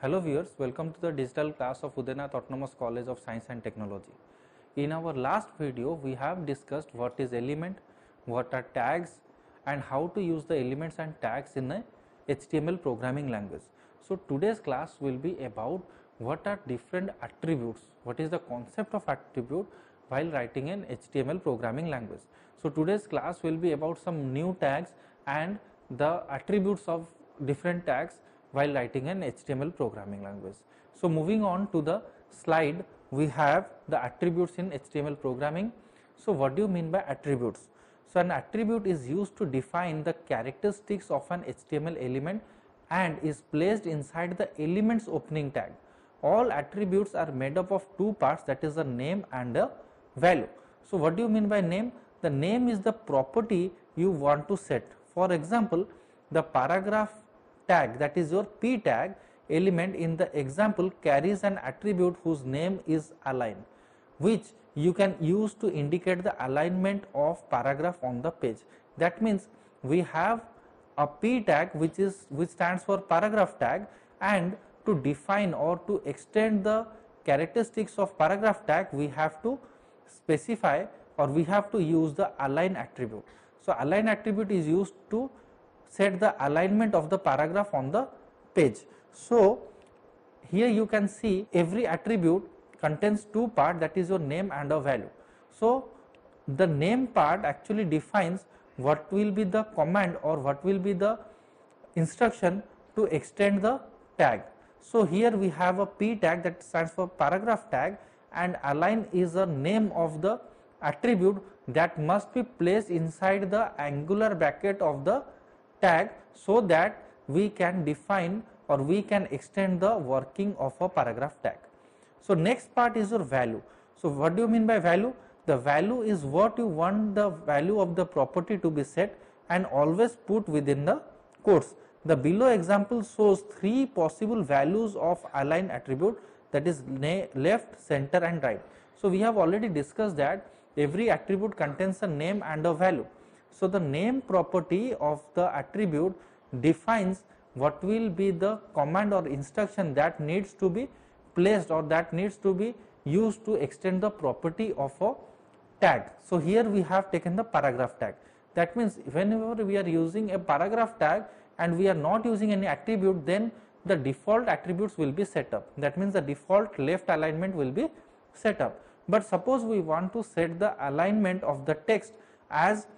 Hello viewers, welcome to the digital class of Udainath Autonomous College of Science and Technology. In our last video, we have discussed what is element, what are tags and how to use the elements and tags in a HTML programming language. So today's class will be about what are different attributes, what is the concept of attribute while writing an HTML programming language. So today's class will be about some new tags and the attributes of different tags while writing an HTML programming language. So moving on to the slide, we have the attributes in HTML programming. So what do you mean by attributes? So an attribute is used to define the characteristics of an HTML element and is placed inside the element's opening tag. All attributes are made up of two parts, that is a name and a value. So what do you mean by name? The name is the property you want to set. For example, the paragraph tag, that is your p tag element in the example, carries an attribute whose name is align, which you can use to indicate the alignment of paragraph on the page. That means we have a p tag which stands for paragraph tag, and to define or to extend the characteristics of paragraph tag, we have to specify or we have to use the align attribute. So align attribute is used to set the alignment of the paragraph on the page. So here you can see every attribute contains two parts, that is your name and a value. So the name part actually defines what will be the command or what will be the instruction to extend the tag. So here we have a p tag that stands for paragraph tag, and align is a name of the attribute that must be placed inside the angular bracket of the tag so that we can define or we can extend the working of a paragraph tag. So next part is your value. So what do you mean by value? The value is what you want the value of the property to be set and always put within the quotes. The below example shows three possible values of align attribute, that is left, center and right. So we have already discussed that every attribute contains a name and a value. So the name property of the attribute defines what will be the command or instruction that needs to be placed or that needs to be used to extend the property of a tag. So here we have taken the paragraph tag. That means whenever we are using a paragraph tag and we are not using any attribute, then the default attributes will be set up. That means the default left alignment will be set up. But suppose we want to set the alignment of the text as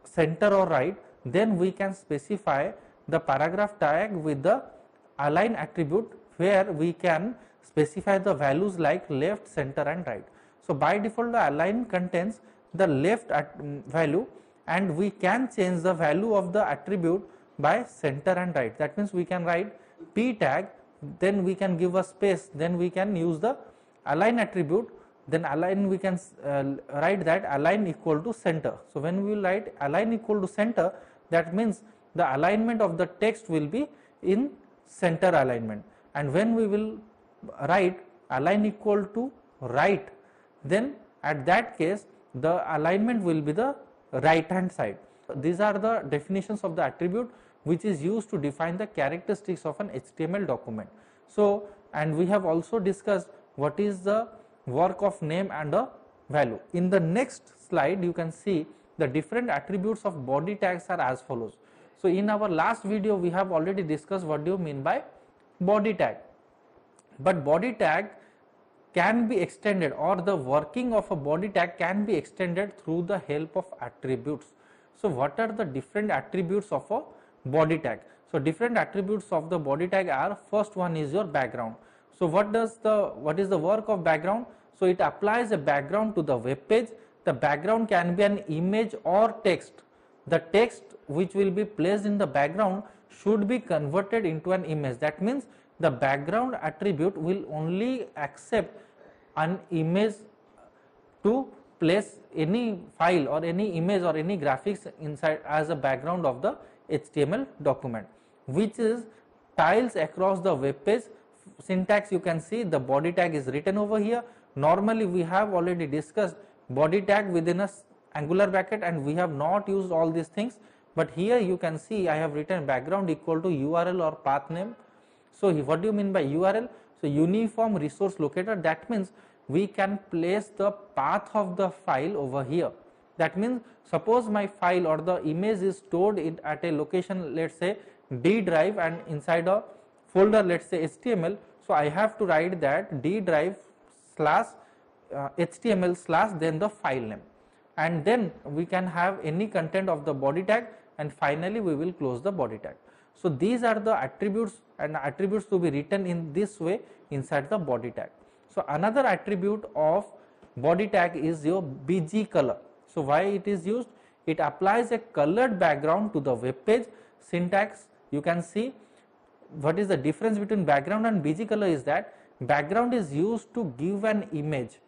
center or right, then we can specify the paragraph tag with the align attribute, where we can specify the values like left, center and right. So by default the align contains the left value, and we can change the value of the attribute by center and right. That means we can write p tag, then we can give a space, then we can use the align attribute, then align we can write that align equal to center. So when we will write align equal to center, that means the alignment of the text will be in center alignment, and when we will write align equal to right, then at that case the alignment will be the right hand side. These are the definitions of the attribute which is used to define the characteristics of an HTML document. So and we have also discussed what is the work of name and a value. In the next slide you can see the different attributes of body tags are as follows. So in our last video we have already discussed what do you mean by body tag, but body tag can be extended, or the working of a body tag can be extended through the help of attributes. So what are the different attributes of a body tag? So different attributes of the body tag are, first one is your background. So what is the work of background? So it applies a background to the web page. The background can be an image or text. The text which will be placed in the background should be converted into an image. That means the background attribute will only accept an image to place any file or any image or any graphics inside as a background of the HTML document, which is tiles across the web page. Syntax you can see the body tag is written over here. Normally we have already discussed body tag within a angular bracket and we have not used all these things, but here you can see I have written background equal to URL or path name, So what do you mean by URL? So uniform resource locator, that means we can place the path of the file over here. That means suppose my file or the image is stored at a location, let's say D drive, and inside a folder, let's say HTML. So I have to write that D drive slash HTML slash then the file name, and then we can have any content of the body tag, and finally we will close the body tag. So these are the attributes, and attributes to be written in this way inside the body tag. So another attribute of body tag is your BG color. So why it is used? It applies a colored background to the web page. Syntax, you can see what is the difference between background and BG color is that background is used to give an image.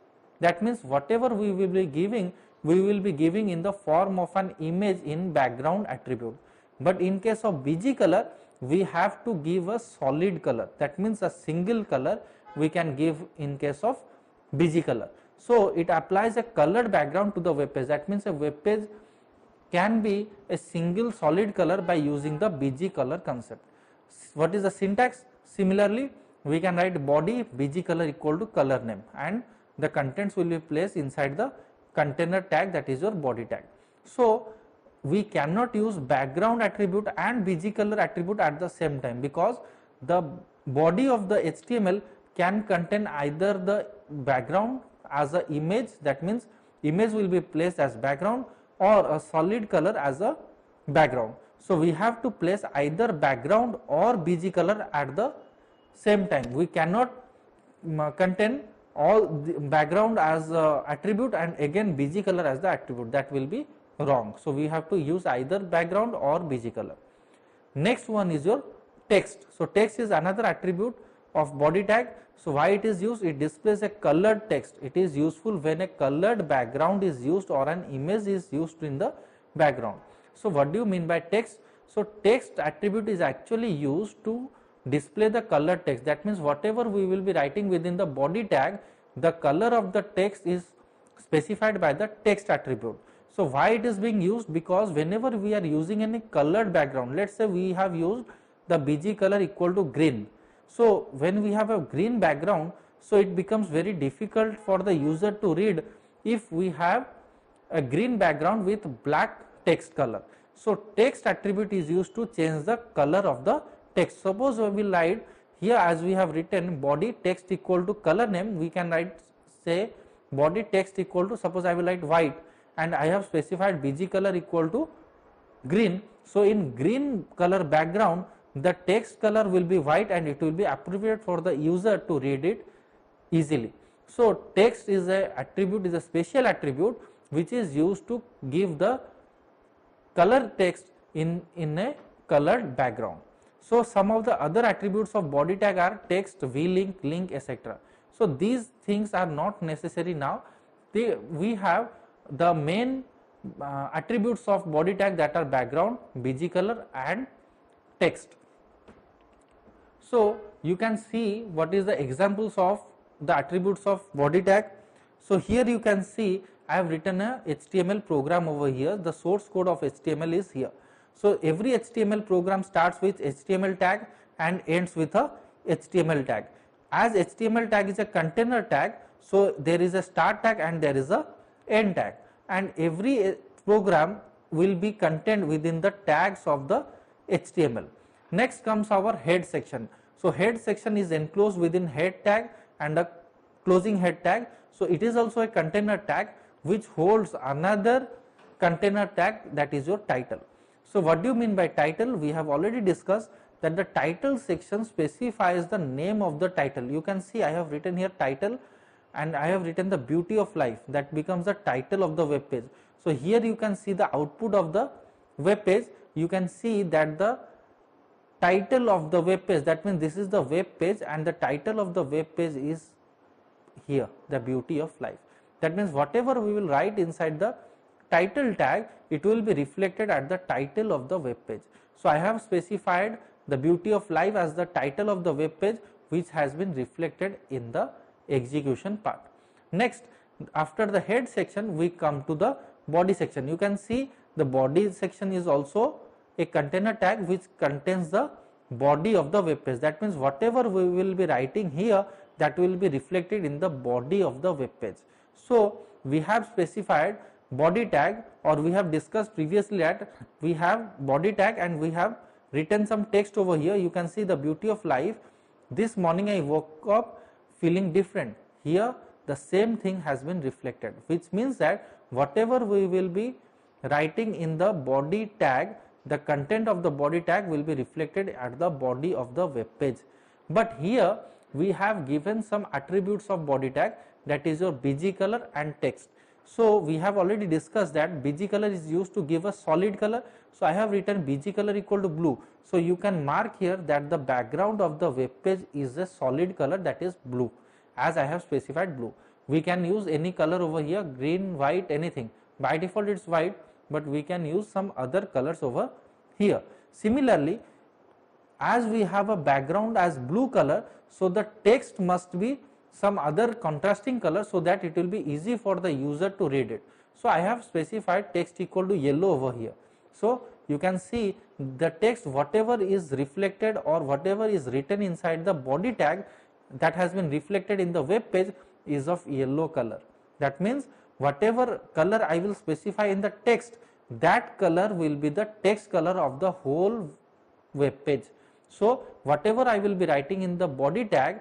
That means whatever we will be giving in the form of an image in background attribute. But in case of BG color, we have to give a solid color. That means a single color we can give in case of BG color. So it applies a colored background to the web page. That means a web page can be a single solid color by using the BG color concept. What is the syntax? Similarly, we can write body BG color equal to color name, and the contents will be placed inside the container tag, that is your body tag. So we cannot use background attribute and BG color attribute at the same time, because the body of the HTML can contain either the background as a image, that means image will be placed as background, or a solid color as a background. So we have to place either background or BG color at the same time. We cannot contain all the background as attribute and again BG color as the attribute, that will be wrong. So we have to use either background or BG color. Next one is your text. So text is another attribute of body tag. So why it is used? It displays a colored text. It is useful when a colored background is used or an image is used in the background. So what do you mean by text? So text attribute is actually used to display the colored text. That means whatever we will be writing within the body tag, the color of the text is specified by the text attribute. So why it is being used? Because whenever we are using any colored background, let's say we have used the BG color equal to green. So when we have a green background, so it becomes very difficult for the user to read if we have a green background with black text color. So text attribute is used to change the color of the text. Suppose we will write here, as we have written body text equal to color name, we can write say body text equal to, suppose I will write white, and I have specified BG color equal to green. So in green color background, the text color will be white and it will be appropriate for the user to read it easily. So text is a attribute, is a special attribute which is used to give the color text in a colored background. So some of the other attributes of body tag are text, vlink, link, etc. So these things are not necessary now. We have the main attributes of body tag, that are background, BG color and text. So you can see what is the examples of the attributes of body tag. So here you can see I have written a HTML program over here. The source code of HTML is here. So every HTML program starts with HTML tag and ends with a HTML tag. As HTML tag is a container tag, so there is a start tag and there is a end tag, and every program will be contained within the tags of the HTML. Next comes our head section. So head section is enclosed within head tag and a closing head tag. So it is also a container tag which holds another container tag, that is your title. So what do you mean by title? We have already discussed that the title section specifies the name of the title. You can see I have written here title and I have written the beauty of life, that becomes the title of the web page. So here you can see the output of the web page. You can see that the title of the web page, that means this is the web page and the title of the web page is here, the beauty of life. That means whatever we will write inside the title tag, it will be reflected at the title of the web page. So I have specified the beauty of life as the title of the web page, which has been reflected in the execution part. Next, after the head section, we come to the body section. You can see the body section is also a container tag which contains the body of the web page. That means whatever we will be writing here, that will be reflected in the body of the web page. So we have specified body tag, or we have discussed previously that we have body tag and we have written some text over here. You can see the beauty of life. This morning I woke up feeling different. Here the same thing has been reflected, which means that whatever we will be writing in the body tag, the content of the body tag will be reflected at the body of the web page. But here we have given some attributes of body tag, that is your bg color and text. So we have already discussed that bg color is used to give a solid color. So I have written bg color equal to blue. So you can mark here that the background of the web page is a solid color, that is blue, as I have specified blue. We can use any color over here, green, white, anything. By default it's white, but we can use some other colors over here. Similarly, as we have a background as blue color, so the text must be some other contrasting color, so that it will be easy for the user to read it. So I have specified text equal to yellow over here. So you can see the text, whatever is reflected or whatever is written inside the body tag that has been reflected in the web page is of yellow color. That means whatever color I will specify in the text, that color will be the text color of the whole web page. So whatever I will be writing in the body tag,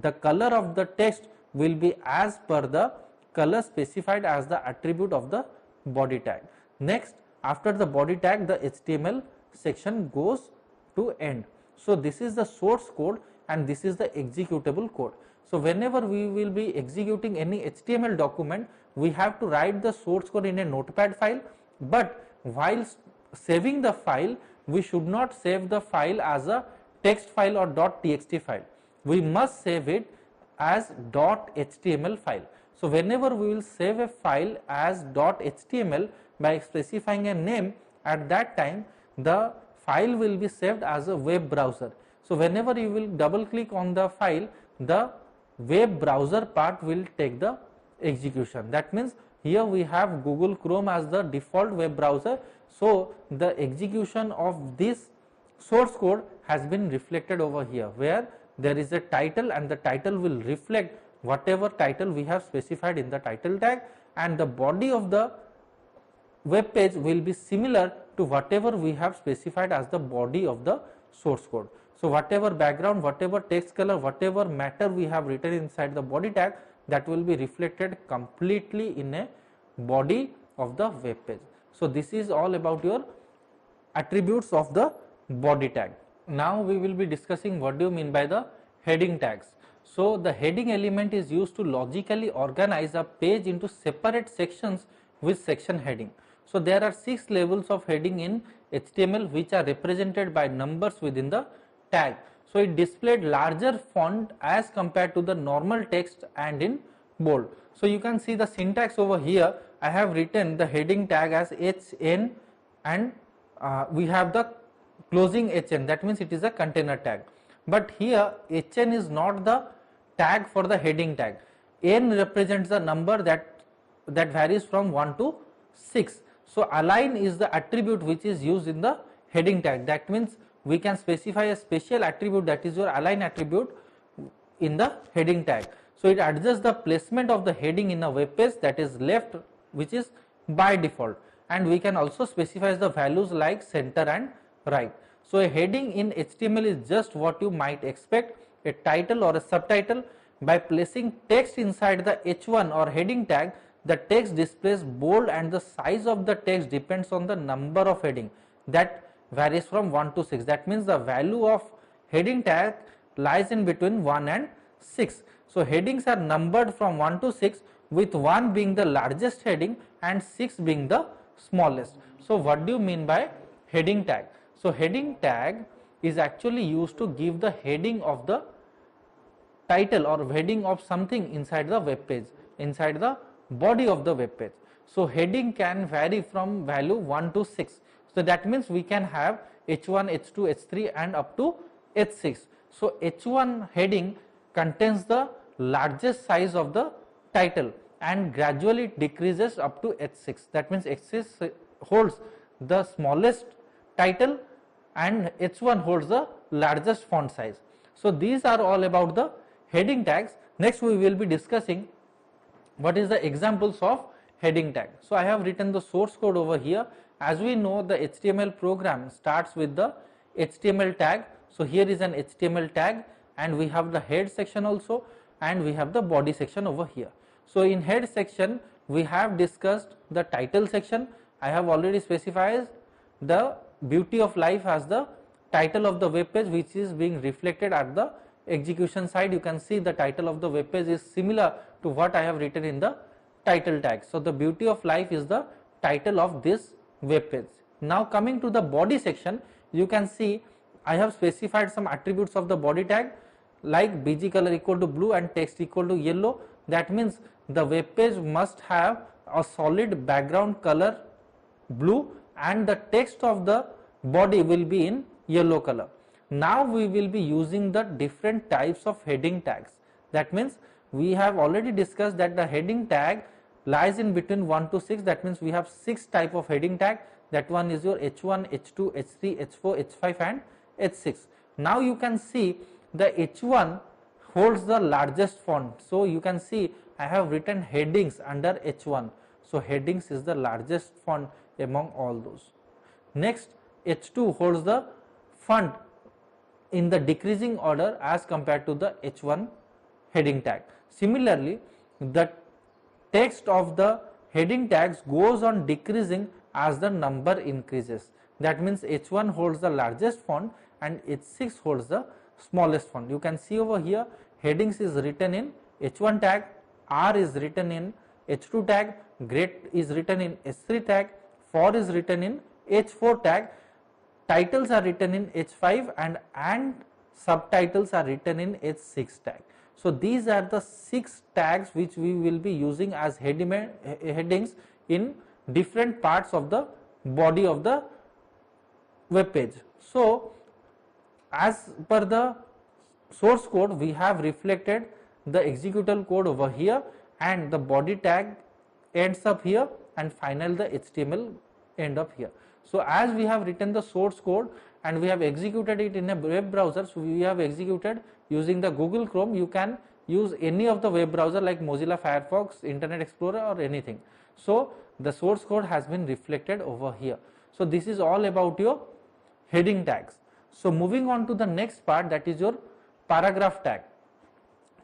the color of the text will be as per the color specified as the attribute of the body tag. Next, after the body tag, the HTML section goes to end. So this is the source code and this is the executable code. So whenever we will be executing any HTML document, we have to write the source code in a notepad file, but while saving the file, we should not save the file as a text file or .txt file. We must save it as .html file. So whenever we will save a file as .html by specifying a name, at that time the file will be saved as a web browser. So whenever you will double click on the file, the web browser part will take the execution. That means here we have Google Chrome as the default web browser. So the execution of this source code has been reflected over here, where there is a title and the title will reflect whatever title we have specified in the title tag, and the body of the web page will be similar to whatever we have specified as the body of the source code. So whatever background, whatever text color, whatever matter we have written inside the body tag, that will be reflected completely in a body of the web page. So this is all about your attributes of the body tag. Now we will be discussing what do you mean by the heading tags. So the heading element is used to logically organize a page into separate sections with section heading. So there are 6 levels of heading in HTML, which are represented by numbers within the tag. So it displayed larger font as compared to the normal text and in bold. So you can see the syntax over here. I have written the heading tag as HN and we have the closing HN, that means it is a container tag. But here HN is not the tag for the heading tag. N represents the number that varies from 1 to 6. So align is the attribute which is used in the heading tag. That means we can specify a special attribute, that is your align attribute, in the heading tag. So it adjusts the placement of the heading in a web page, that is left, which is by default, and we can also specify the values like center and right. So a heading in HTML is just what you might expect, a title or a subtitle. By placing text inside the H1 or heading tag, the text displays bold and the size of the text depends on the number of heading, that varies from 1 to 6. That means the value of heading tag lies in between 1 and 6. So headings are numbered from 1 to 6, with 1 being the largest heading and 6 being the smallest. So what do you mean by heading tag? So heading tag is actually used to give the heading of the title or heading of something inside the web page, inside the body of the web page. So heading can vary from value 1 to 6. So that means we can have H1, H2, H3 and up to H6. So H1 heading contains the largest size of the title and gradually decreases up to H6. That means H6 holds the smallest title and H1 holds the largest font size. So these are all about the heading tags. Next we will be discussing what is the examples of heading tag. So I have written the source code over here. As we know, the HTML program starts with the HTML tag. So here is an HTML tag, and we have the head section also, and we have the body section over here. So in head section we have discussed the title section. I have already specified the beauty of life as the title of the web page, which is being reflected at the execution side. You can see the title of the web page is similar to what I have written in the title tag. So the beauty of life is the title of this web page. Now coming to the body section, you can see I have specified some attributes of the body tag, like bg color equal to blue and text equal to yellow. That means the web page must have a solid background color blue and the text of the body will be in yellow color. Now we will be using the different types of heading tags. That means we have already discussed that the heading tag lies in between 1 to 6. That means we have 6 type of heading tag. That one is your H1, H2, H3, H4, H5 and H6. Now you can see the H1 holds the largest font. So you can see I have written headings under H1. So headings is the largest font among all those. Next, H2 holds the font in the decreasing order as compared to the H1 heading tag. Similarly, the text of the heading tags goes on decreasing as the number increases. That means H1 holds the largest font and H6 holds the smallest font. You can see over here headings is written in H1 tag, R is written in H2 tag, grade is written in H3 tag, for is written in H4 tag, titles are written in H5 and subtitles are written in H6 tag. So these are the 6 tags which we will be using as headings in different parts of the body of the web page. So as per the source code, we have reflected the executable code over here, and the body tag ends up here, and final the HTML end up here. So as we have written the source code and we have executed it in a web browser, so we have executed using the Google Chrome. You can use any of the web browser like Mozilla Firefox, Internet Explorer or anything. So the source code has been reflected over here. So this is all about your heading tags. So moving on to the next part, that is your paragraph tag.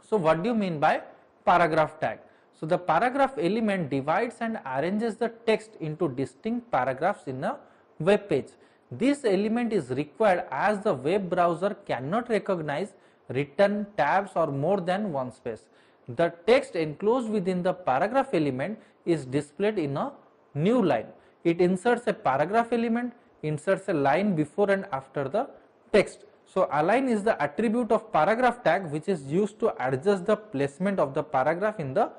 So what do you mean by paragraph tag? So the paragraph element divides and arranges the text into distinct paragraphs in a web page. This element is required as the web browser cannot recognize written tabs or more than one space. The text enclosed within the paragraph element is displayed in a new line. It inserts a paragraph element, inserts a line before and after the text. So align is the attribute of paragraph tag which is used to adjust the placement of the paragraph in the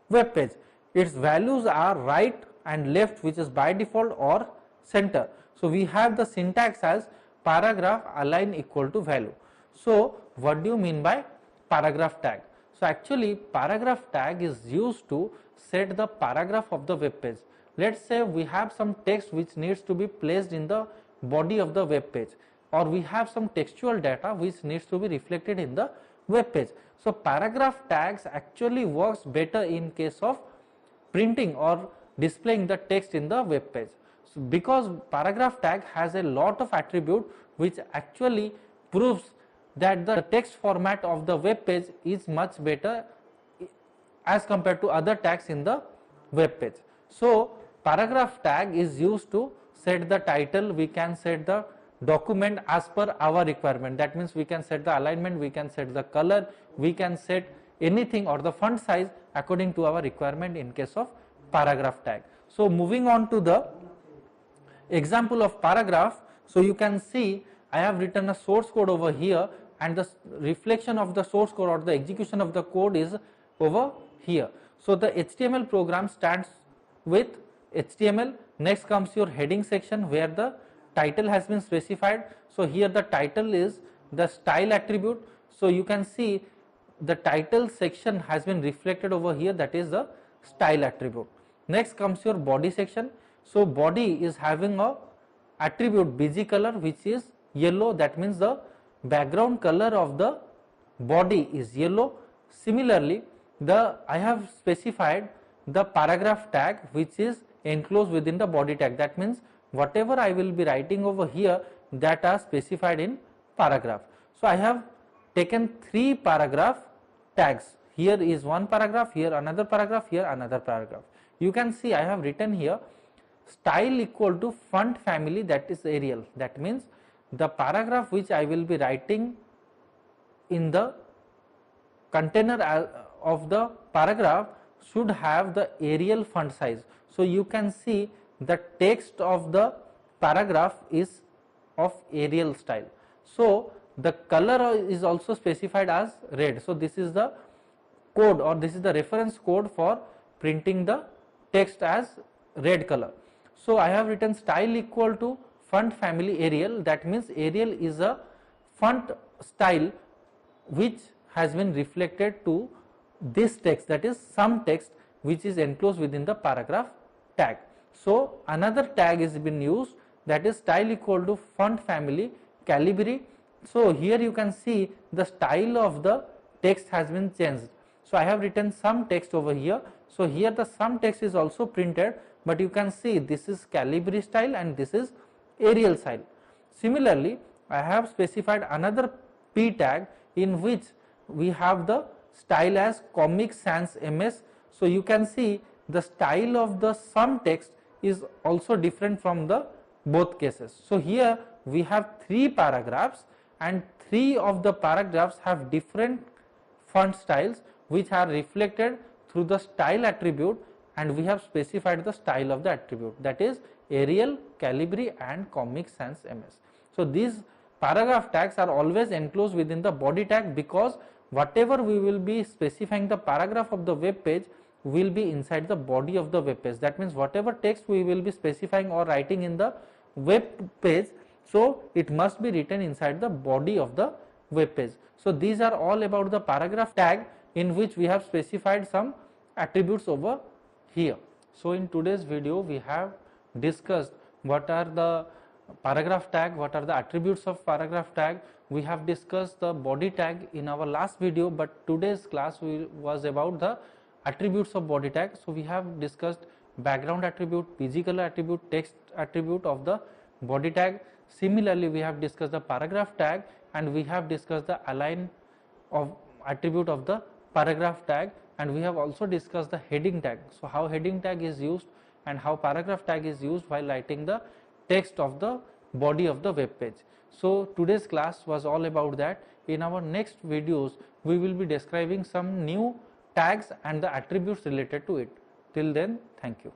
web page. Its values are right and left, which is by default, or center. So we have the syntax as paragraph align equal to value. So what do you mean by paragraph tag? So actually paragraph tag is used to set the paragraph of the web page. Let's say we have some text which needs to be placed in the body of the web page, or we have some textual data which needs to be reflected in the web page. So paragraph tags actually works better in case of printing or displaying the text in the web page. So because paragraph tag has a lot of attribute which actually proves that the text format of the web page is much better as compared to other tags in the web page. So paragraph tag is used to set the title, we can set the document as per our requirement. That means we can set the alignment, we can set the color, we can set anything or the font size according to our requirement in case of paragraph tag. So moving on to the example of paragraph. So you can see I have written a source code over here, and the reflection of the source code or the execution of the code is over here. So the HTML program starts with HTML. Next comes your heading section where the title has been specified. So here the title is the style attribute. So you can see the title section has been reflected over here, that is the style attribute. Next comes your body section. So body is having a attribute bg color which is yellow, that means the background color of the body is yellow. Similarly, I have specified the paragraph tag which is enclosed within the body tag. That means whatever I will be writing over here, that are specified in paragraph. So I have taken 3 paragraph tags. Here is one paragraph, here another paragraph, here another paragraph. You can see I have written here style equal to font family, that is Arial. That means the paragraph which I will be writing in the container of the paragraph should have the Arial font size. So you can see the text of the paragraph is of Arial style. So the color is also specified as red. So this is the code, or this is the reference code for printing the text as red color. So I have written style equal to font family Arial. That means Arial is a font style which has been reflected to this text, that is some text which is enclosed within the paragraph tag. So another tag is been used, that is style equal to font family Calibri. So here you can see the style of the text has been changed. So I have written some text over here. So here the some text is also printed, but you can see this is Calibri style and this is Arial style. Similarly, I have specified another P tag in which we have the style as Comic Sans MS. So you can see the style of the some text is also different from the both cases. So here we have 3 paragraphs and 3 of the paragraphs have different font styles which are reflected through the style attribute, and we have specified the style of the attribute, that is Arial, Calibri and Comic Sans MS. So these paragraph tags are always enclosed within the body tag, because whatever we will be specifying the paragraph of the web page will be inside the body of the web page. That means whatever text we will be specifying or writing in the web page, so it must be written inside the body of the web page. So these are all about the paragraph tag, in which we have specified some attributes over here. So in today's video we have discussed what are the paragraph tag, what are the attributes of paragraph tag. We have discussed the body tag in our last video, but today's class was about the attributes of body tag. So we have discussed background attribute, PG color attribute, text attribute of the body tag. Similarly, we have discussed the paragraph tag, and we have discussed the align of attribute of the paragraph tag, and we have also discussed the heading tag. So how heading tag is used and how paragraph tag is used while writing the text of the body of the web page. So today's class was all about that. In our next videos we will be describing some new tags and the attributes related to it. Till then, thank you.